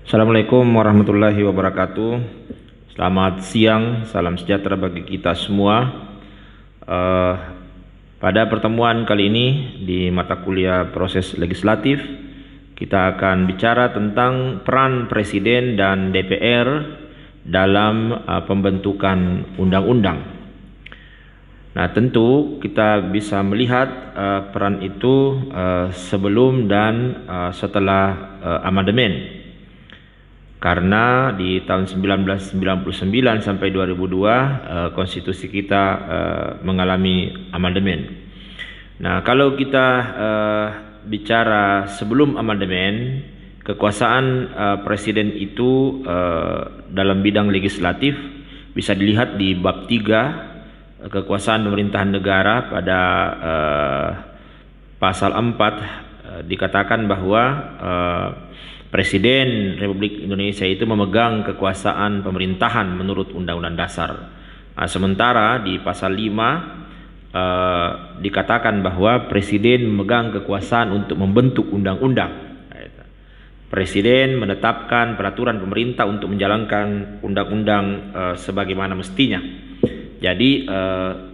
Assalamualaikum warahmatullahi wabarakatuh. Selamat siang, salam sejahtera bagi kita semua. Eh, Pada pertemuan kali ini di mata kuliah proses legislatif, kita akan bicara tentang peran Presiden dan DPR dalam pembentukan undang-undang. Nah, tentu kita bisa melihat peran itu sebelum dan setelah amandemen. Karena di tahun 1999 sampai 2002 konstitusi kita mengalami amandemen. Nah, kalau kita bicara sebelum amandemen, kekuasaan presiden itu dalam bidang legislatif bisa dilihat di bab 3 kekuasaan pemerintahan negara pada pasal 4 dikatakan bahwa Presiden Republik Indonesia itu memegang kekuasaan pemerintahan menurut Undang-Undang Dasar. Sementara di pasal 5 dikatakan bahwa Presiden memegang kekuasaan untuk membentuk undang-undang. Presiden menetapkan peraturan pemerintah untuk menjalankan undang-undang sebagaimana mestinya. Jadi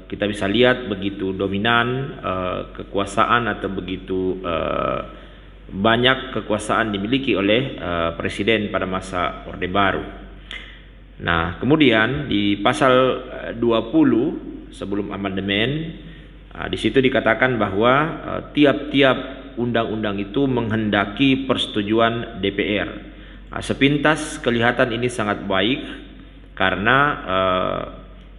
kita bisa lihat begitu dominan kekuasaan atau begitu banyak kekuasaan dimiliki oleh presiden pada masa Orde Baru. Nah, kemudian di pasal 20 sebelum amandemen, di situ dikatakan bahwa tiap-tiap undang-undang itu menghendaki persetujuan DPR. Sepintas kelihatan ini sangat baik karena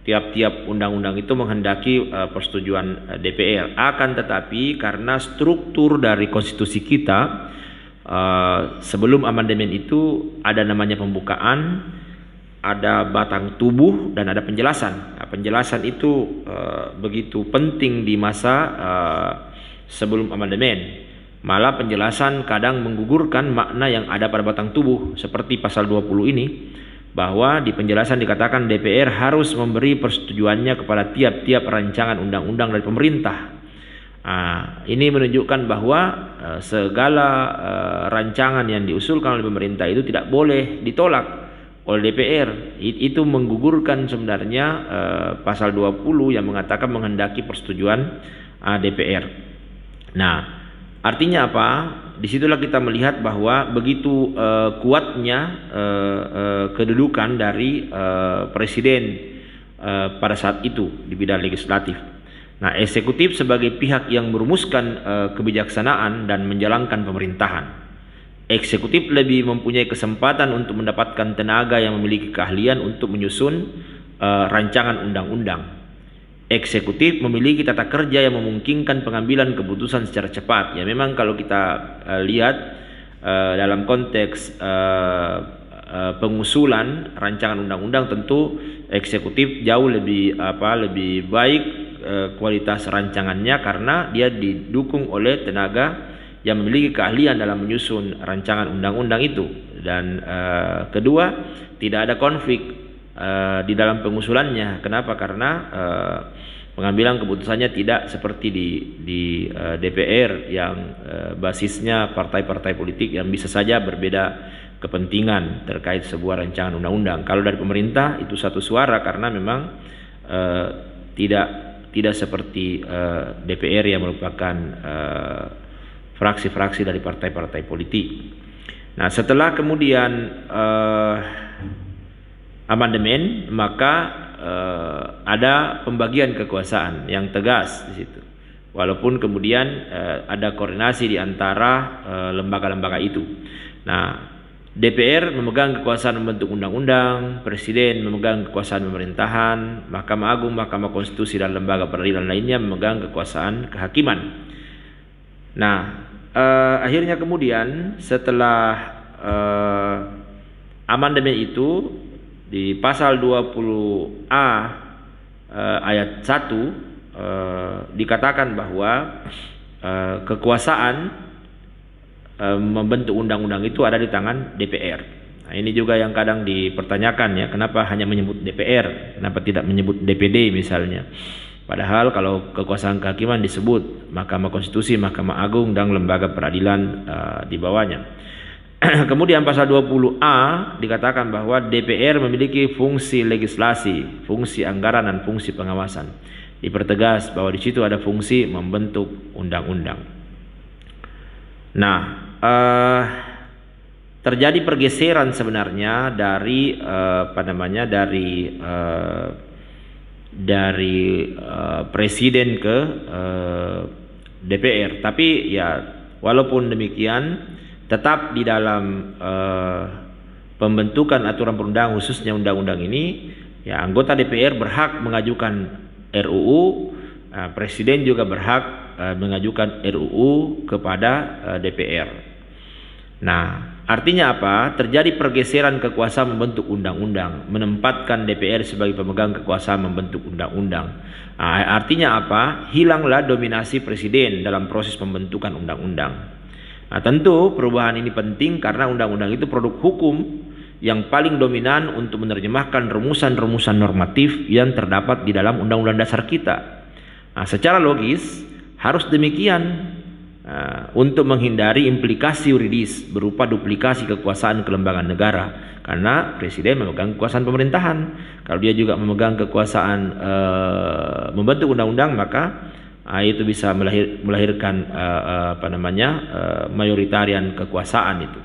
tiap-tiap undang-undang itu menghendaki persetujuan DPR. Akan tetapi karena struktur dari konstitusi kita sebelum amandemen itu ada namanya pembukaan, ada batang tubuh, dan ada penjelasan. Nah, penjelasan itu begitu penting di masa sebelum amandemen. Malah penjelasan kadang menggugurkan makna yang ada pada batang tubuh, seperti pasal 20 ini, bahwa di penjelasan dikatakan DPR harus memberi persetujuannya kepada tiap-tiap rancangan undang-undang dari pemerintah. Ini menunjukkan bahwa segala rancangan yang diusulkan oleh pemerintah itu tidak boleh ditolak oleh DPR. Itu menggugurkan sebenarnya pasal 20 yang mengatakan menghendaki persetujuan DPR. Nah, artinya apa? Disitulah kita melihat bahwa begitu kuatnya kedudukan dari presiden pada saat itu di bidang legislatif. Nah, eksekutif sebagai pihak yang merumuskan kebijaksanaan dan menjalankan pemerintahan. Eksekutif lebih mempunyai kesempatan untuk mendapatkan tenaga yang memiliki keahlian untuk menyusun rancangan undang-undang. Eksekutif memiliki tata kerja yang memungkinkan pengambilan keputusan secara cepat. Ya, memang kalau kita lihat dalam konteks pengusulan rancangan undang-undang, tentu eksekutif jauh lebih baik kualitas rancangannya karena dia didukung oleh tenaga yang memiliki keahlian dalam menyusun rancangan undang-undang itu. Dan kedua, tidak ada konflik di dalam pengusulannya. Kenapa? Karena pengambilan keputusannya tidak seperti di DPR yang basisnya partai-partai politik yang bisa saja berbeda kepentingan terkait sebuah rancangan undang-undang. Kalau dari pemerintah itu satu suara karena memang tidak seperti DPR yang merupakan fraksi-fraksi dari partai-partai politik. Nah, setelah kemudian amandemen, maka ada pembagian kekuasaan yang tegas di situ. Walaupun kemudian ada koordinasi di antara lembaga-lembaga itu. Nah, DPR memegang kekuasaan membentuk undang-undang, Presiden memegang kekuasaan pemerintahan, Mahkamah Agung, Mahkamah Konstitusi, dan lembaga peradilan lainnya memegang kekuasaan kehakiman. Nah, akhirnya kemudian setelah amandemen itu, di pasal 20A ayat 1 dikatakan bahwa kekuasaan membentuk undang-undang itu ada di tangan DPR. Nah, ini juga yang kadang dipertanyakan, ya, kenapa hanya menyebut DPR, kenapa tidak menyebut DPD misalnya. Padahal kalau kekuasaan kehakiman disebut Mahkamah Konstitusi, Mahkamah Agung, dan lembaga peradilan di bawahnya. Kemudian pasal 20A dikatakan bahwa DPR memiliki fungsi legislasi, fungsi anggaran dan fungsi pengawasan. Dipertegas bahwa di situ ada fungsi membentuk undang-undang. Nah, terjadi pergeseran sebenarnya dari presiden ke DPR. Tapi ya walaupun demikian, tetap di dalam pembentukan aturan perundang khususnya undang-undang ini, ya anggota DPR berhak mengajukan RUU, presiden juga berhak mengajukan RUU kepada DPR. Nah, artinya apa? Terjadi pergeseran kekuasaan membentuk undang-undang, menempatkan DPR sebagai pemegang kekuasaan membentuk undang-undang. Artinya apa? Hilanglah dominasi presiden dalam proses pembentukan undang-undang. Nah, tentu perubahan ini penting karena undang-undang itu produk hukum yang paling dominan untuk menerjemahkan rumusan-rumusan normatif yang terdapat di dalam undang-undang dasar kita. Nah, secara logis harus demikian untuk menghindari implikasi yuridis berupa duplikasi kekuasaan kelembagaan negara, karena presiden memegang kekuasaan pemerintahan. Kalau dia juga memegang kekuasaan membentuk undang-undang, maka itu bisa melahirkan mayoritarian kekuasaan itu.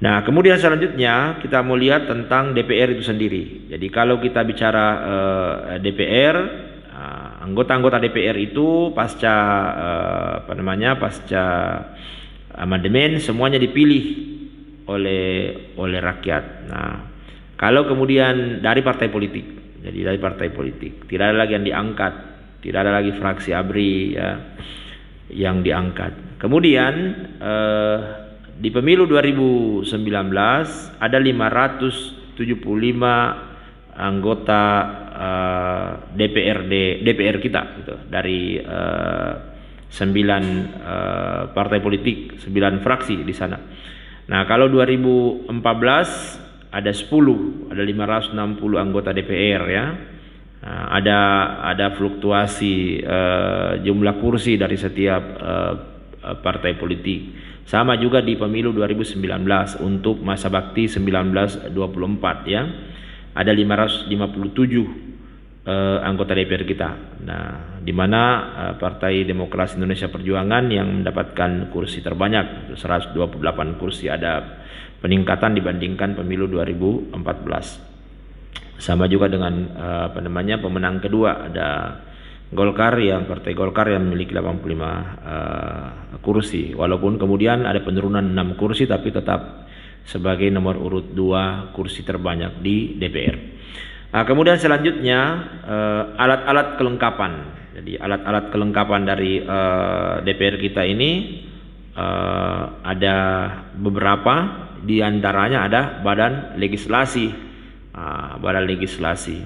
Nah, kemudian selanjutnya kita mau lihat tentang DPR itu sendiri. Jadi kalau kita bicara DPR, anggota-anggota DPR itu pasca amandemen semuanya dipilih oleh rakyat. Nah, kalau kemudian dari partai politik, jadi dari partai politik, tidak ada lagi yang diangkat. Tidak ada lagi fraksi ABRI ya, yang diangkat. Kemudian di pemilu 2019 ada 575 anggota DPR kita gitu, dari 9 partai politik, 9 fraksi di sana. Nah, kalau 2014 ada 10, ada 560 anggota DPR ya. Nah, ada fluktuasi jumlah kursi dari setiap partai politik. Sama juga di pemilu 2019 untuk masa bakti 1924 ya. Ada 557 anggota DPR kita. Nah, di mana Partai Demokrasi Indonesia Perjuangan yang mendapatkan kursi terbanyak, 128 kursi, ada peningkatan dibandingkan pemilu 2014. Sama juga dengan pemenang kedua, ada Partai Golkar yang memiliki 85 kursi. Walaupun kemudian ada penurunan 6 kursi, tapi tetap sebagai nomor urut 2 kursi terbanyak di DPR. Nah, kemudian selanjutnya alat-alat kelengkapan. Jadi alat-alat kelengkapan dari DPR kita ini ada beberapa, di antaranya ada badan legislasi. Badan legislasi.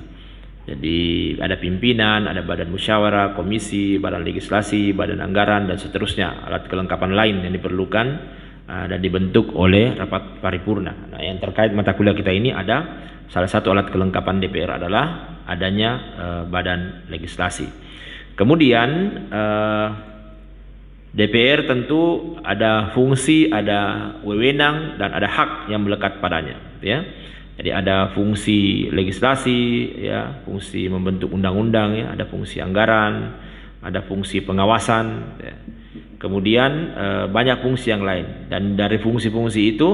Jadi ada pimpinan, ada badan musyawarah, komisi, badan legislasi, badan anggaran, dan seterusnya. Alat kelengkapan lain yang diperlukan dan dibentuk oleh rapat paripurna. Nah, yang terkait mata kuliah kita ini ada salah satu alat kelengkapan DPR adalah adanya badan legislasi. Kemudian DPR tentu ada fungsi, ada wewenang, dan ada hak yang melekat padanya, ya. Jadi ada fungsi legislasi, ya, fungsi membentuk undang-undang, ya, ada fungsi anggaran, ada fungsi pengawasan, ya. Kemudian banyak fungsi yang lain, dan dari fungsi-fungsi itu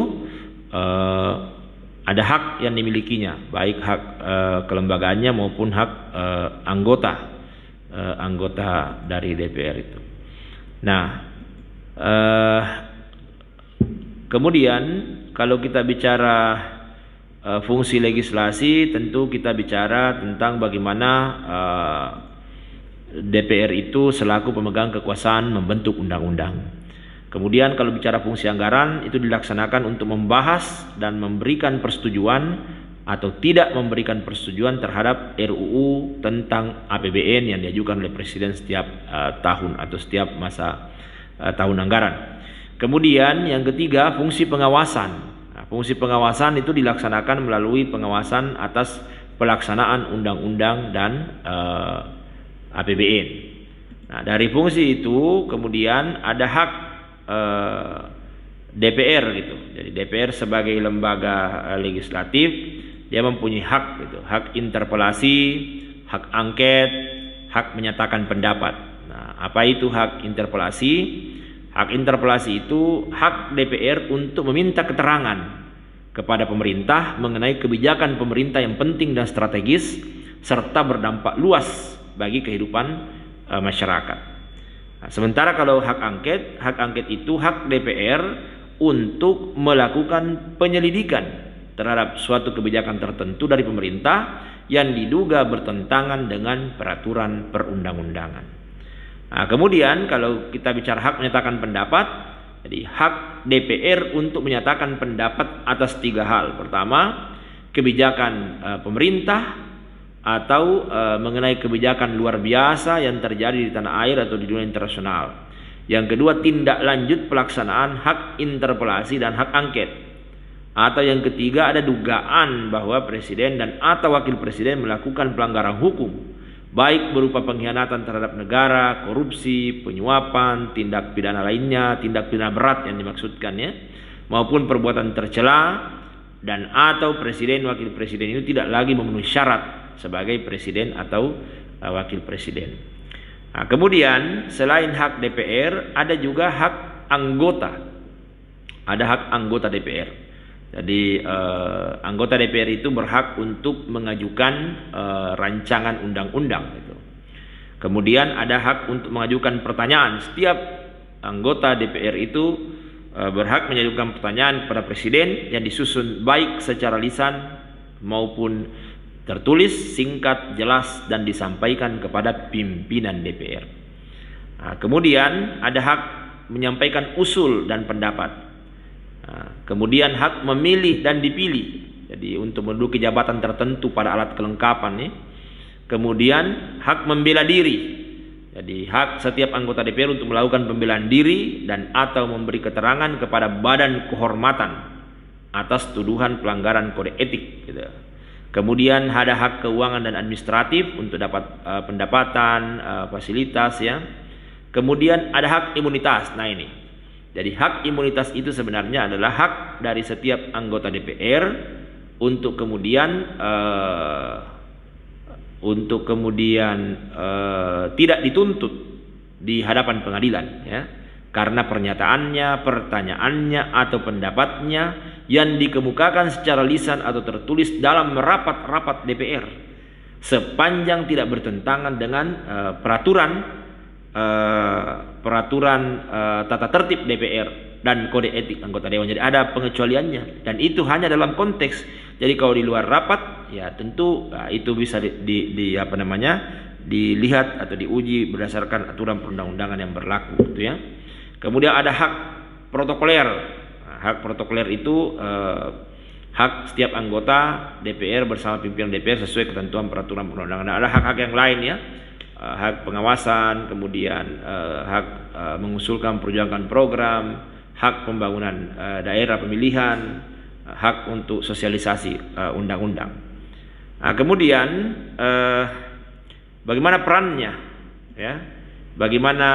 ada hak yang dimilikinya, baik hak kelembagaannya maupun hak anggota dari DPR itu. Nah, kemudian kalau kita bicara fungsi legislasi, tentu kita bicara tentang bagaimana DPR itu selaku pemegang kekuasaan membentuk undang-undang. Kemudian kalau bicara fungsi anggaran, itu dilaksanakan untuk membahas dan memberikan persetujuan atau tidak memberikan persetujuan terhadap RUU tentang APBN yang diajukan oleh Presiden setiap tahun atau setiap masa tahun anggaran. Kemudian yang ketiga, fungsi pengawasan. Fungsi pengawasan itu dilaksanakan melalui pengawasan atas pelaksanaan undang-undang dan APBN. Nah, dari fungsi itu kemudian ada hak DPR gitu. Jadi DPR sebagai lembaga legislatif dia mempunyai hak gitu, hak interpelasi, hak angket, hak menyatakan pendapat. Nah, apa itu hak interpelasi? Hak interpelasi itu hak DPR untuk meminta keterangan kepada pemerintah mengenai kebijakan pemerintah yang penting dan strategis serta berdampak luas bagi kehidupan masyarakat. Nah, sementara kalau hak angket itu hak DPR untuk melakukan penyelidikan terhadap suatu kebijakan tertentu dari pemerintah yang diduga bertentangan dengan peraturan perundang-undangan. Nah, kemudian kalau kita bicara hak menyatakan pendapat, jadi hak DPR untuk menyatakan pendapat atas 3 hal. Pertama, kebijakan pemerintah atau mengenai kebijakan luar biasa yang terjadi di tanah air atau di dunia internasional. Yang kedua, tindak lanjut pelaksanaan hak interpelasi dan hak angket. Atau yang ketiga, ada dugaan bahwa presiden dan atau wakil presiden melakukan pelanggaran hukum, baik berupa pengkhianatan terhadap negara, korupsi, penyuapan, tindak pidana lainnya, tindak pidana berat yang dimaksudkan ya, maupun perbuatan tercela, dan atau presiden wakil presiden itu tidak lagi memenuhi syarat sebagai presiden atau wakil presiden. Nah, kemudian selain hak DPR ada juga hak anggota. Ada hak anggota DPR. Jadi anggota DPR itu berhak untuk mengajukan rancangan undang-undang gitu. Kemudian ada hak untuk mengajukan pertanyaan. Setiap anggota DPR itu berhak mengajukan pertanyaan kepada presiden yang disusun baik secara lisan maupun tertulis, singkat, jelas dan disampaikan kepada pimpinan DPR. Nah, kemudian ada hak menyampaikan usul dan pendapat. Kemudian hak memilih dan dipilih, jadi untuk menduduki jabatan tertentu pada alat kelengkapan nih. Kemudian hak membela diri, jadi hak setiap anggota DPR untuk melakukan pembelaan diri dan atau memberi keterangan kepada badan kehormatan atas tuduhan pelanggaran kode etik gitu. Kemudian ada hak keuangan dan administratif untuk dapat pendapatan, fasilitas ya. Kemudian ada hak imunitas. Nah ini, jadi hak imunitas itu sebenarnya adalah hak dari setiap anggota DPR untuk kemudian tidak dituntut di hadapan pengadilan ya, karena pernyataannya, pertanyaannya atau pendapatnya yang dikemukakan secara lisan atau tertulis dalam rapat-rapat DPR sepanjang tidak bertentangan dengan peraturan tata tertib DPR dan kode etik anggota dewan. Jadi ada pengecualiannya dan itu hanya dalam konteks. Jadi kalau di luar rapat ya tentu itu bisa dilihat atau diuji berdasarkan aturan perundang-undangan yang berlaku gitu ya. Kemudian ada hak protokoler. Hak protokoler itu hak setiap anggota DPR bersama pimpinan DPR sesuai ketentuan peraturan perundang-undangan. Ada hak-hak yang lain ya. Hak pengawasan, kemudian hak mengusulkan perjuangan program, hak pembangunan daerah pemilihan, hak untuk sosialisasi undang-undang. Nah, kemudian bagaimana perannya ya? Bagaimana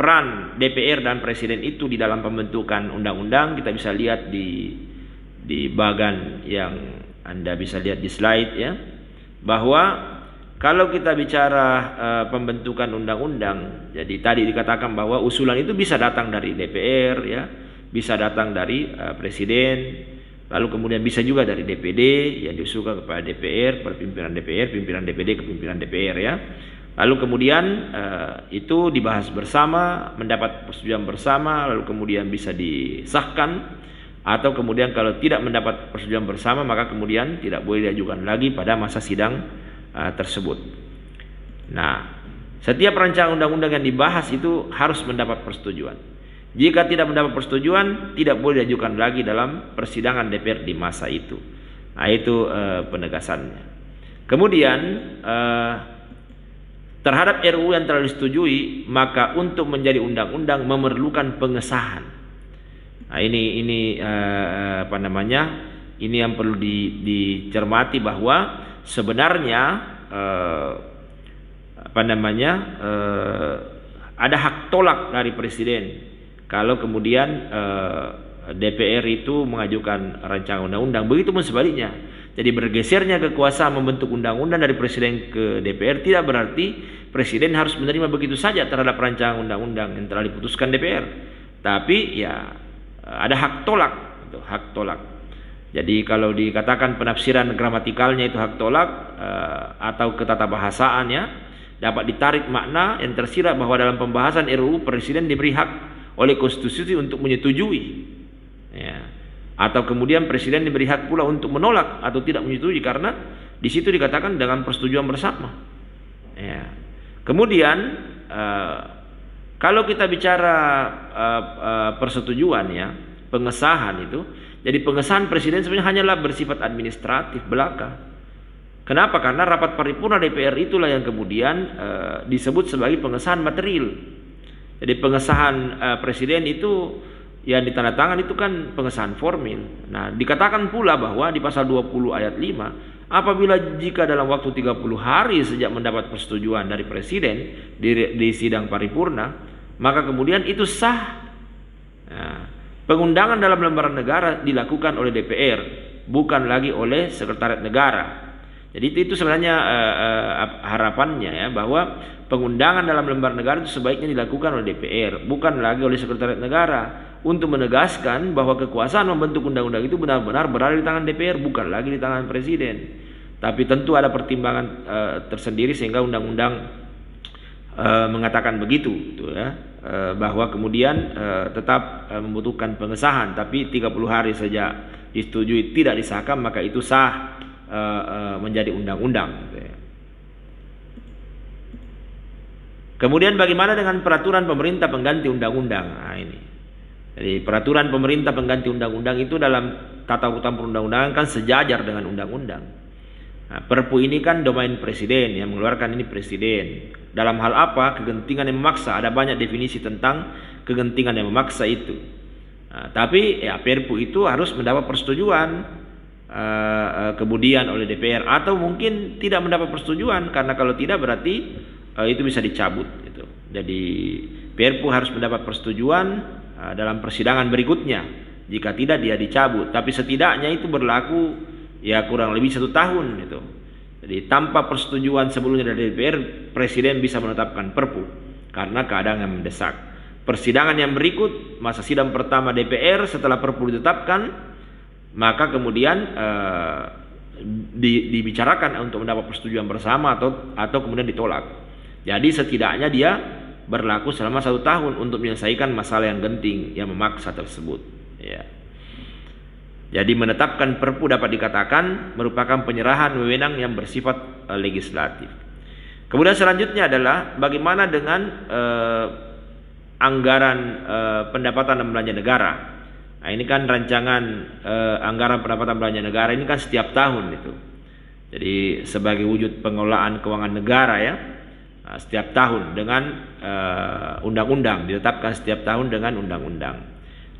peran DPR dan presiden itu di dalam pembentukan undang-undang? Kita bisa lihat di bagan yang Anda bisa lihat di slide ya, bahwa kalau kita bicara pembentukan undang-undang, jadi tadi dikatakan bahwa usulan itu bisa datang dari DPR ya, bisa datang dari presiden, lalu kemudian bisa juga dari DPD yang diusulkan kepada DPR, pimpinan DPD ke pimpinan DPR ya. Lalu kemudian itu dibahas bersama, mendapat persetujuan bersama, lalu kemudian bisa disahkan, atau kemudian kalau tidak mendapat persetujuan bersama maka kemudian tidak boleh diajukan lagi pada masa sidang tersebut. Nah, setiap rancangan undang-undang yang dibahas itu harus mendapat persetujuan. Jika tidak mendapat persetujuan, tidak boleh diajukan lagi dalam persidangan DPR di masa itu. Nah, itu penegasannya. Kemudian terhadap RUU yang telah disetujui, maka untuk menjadi undang-undang memerlukan pengesahan. Nah, ini ini yang perlu dicermati bahwa sebenarnya ada hak tolak dari presiden kalau kemudian DPR itu mengajukan rancangan undang-undang. Begitupun sebaliknya. Jadi bergesernya kekuasaan membentuk undang-undang dari presiden ke DPR tidak berarti presiden harus menerima begitu saja terhadap rancangan undang-undang yang telah diputuskan DPR. Tapi ya ada hak tolak, itu hak tolak. Jadi kalau dikatakan penafsiran gramatikalnya itu hak tolak atau ketatabahasaannya dapat ditarik makna yang tersirat bahwa dalam pembahasan RUU presiden diberi hak oleh konstitusi untuk menyetujui, ya. Atau kemudian presiden diberi hak pula untuk menolak atau tidak menyetujui karena di situ dikatakan dengan persetujuan bersama. Ya. Kemudian kalau kita bicara persetujuan, ya, pengesahan itu, jadi pengesahan presiden sebenarnya hanyalah bersifat administratif belaka. Kenapa? Karena rapat paripurna DPR itulah yang kemudian disebut sebagai pengesahan material. Jadi pengesahan presiden itu yang ditandatangan itu kan pengesahan formil. Nah, dikatakan pula bahwa di pasal 20 ayat 5, apabila jika dalam waktu 30 hari sejak mendapat persetujuan dari presiden di sidang paripurna, maka kemudian itu sah. Nah, pengundangan dalam lembaran negara dilakukan oleh DPR, bukan lagi oleh Sekretariat Negara. Jadi itu sebenarnya harapannya, ya, bahwa pengundangan dalam lembaran negara itu sebaiknya dilakukan oleh DPR, bukan lagi oleh Sekretariat Negara, untuk menegaskan bahwa kekuasaan membentuk undang-undang itu benar-benar berada di tangan DPR, bukan lagi di tangan presiden. Tapi tentu ada pertimbangan tersendiri sehingga undang-undang mengatakan begitu, gitu, ya, bahwa kemudian tetap membutuhkan pengesahan, tapi 30 hari saja disetujui tidak disahkan maka itu sah menjadi undang-undang. Kemudian bagaimana dengan peraturan pemerintah pengganti undang-undang? Nah, ini. Jadi peraturan pemerintah pengganti undang-undang itu dalam tata urutan perundang-undangan kan sejajar dengan undang-undang. Nah, Perpu ini kan domain presiden, yang mengeluarkan ini presiden. Dalam hal apa? Kegentingan yang memaksa. Ada banyak definisi tentang kegentingan yang memaksa itu. Nah, tapi ya Perpu itu harus mendapat persetujuan kemudian oleh DPR, atau mungkin tidak mendapat persetujuan, karena kalau tidak berarti itu bisa dicabut, gitu. Jadi Perpu harus mendapat persetujuan dalam persidangan berikutnya. Jika tidak, dia dicabut. Tapi setidaknya itu berlaku ya kurang lebih 1 tahun, gitu. Jadi tanpa persetujuan sebelumnya dari DPR, presiden bisa menetapkan Perpu karena keadaan yang mendesak. Persidangan yang berikut, masa sidang pertama DPR setelah Perpu ditetapkan, maka kemudian dibicarakan untuk mendapat persetujuan bersama atau kemudian ditolak. Jadi setidaknya dia berlaku selama 1 tahun untuk menyelesaikan masalah yang genting yang memaksa tersebut, ya. Jadi menetapkan Perpu dapat dikatakan merupakan penyerahan wewenang yang bersifat legislatif. Kemudian selanjutnya adalah bagaimana dengan anggaran pendapatan dan belanja negara. Nah, ini kan rancangan anggaran pendapatan belanja negara ini kan setiap tahun itu. Jadi sebagai wujud pengelolaan keuangan negara, ya, setiap tahun dengan undang-undang, ditetapkan setiap tahun dengan undang-undang.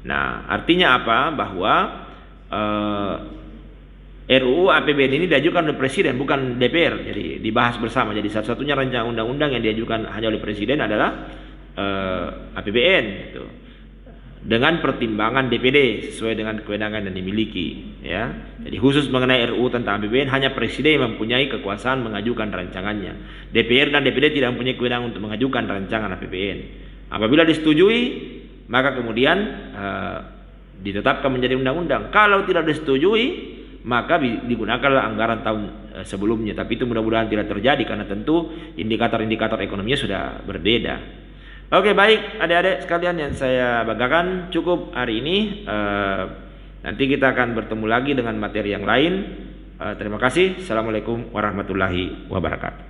Nah, artinya apa? Bahwa RUU APBN ini diajukan oleh presiden, bukan DPR. Jadi dibahas bersama. Jadi satu-satunya rancangan undang-undang yang diajukan hanya oleh presiden adalah APBN, gitu. Dengan pertimbangan DPD sesuai dengan kewenangan yang dimiliki, ya. Jadi khusus mengenai RUU tentang APBN hanya presiden yang mempunyai kekuasaan mengajukan rancangannya. DPR dan DPD tidak mempunyai kewenangan untuk mengajukan rancangan APBN. Apabila disetujui, maka kemudian ditetapkan menjadi undang-undang. Kalau tidak disetujui, maka digunakanlah anggaran tahun sebelumnya. Tapi itu mudah-mudahan tidak terjadi karena tentu indikator-indikator ekonominya sudah berbeda. Oke, baik adik-adik sekalian yang saya banggakan, cukup hari ini. Nanti kita akan bertemu lagi dengan materi yang lain. Terima kasih. Assalamualaikum warahmatullahi wabarakatuh.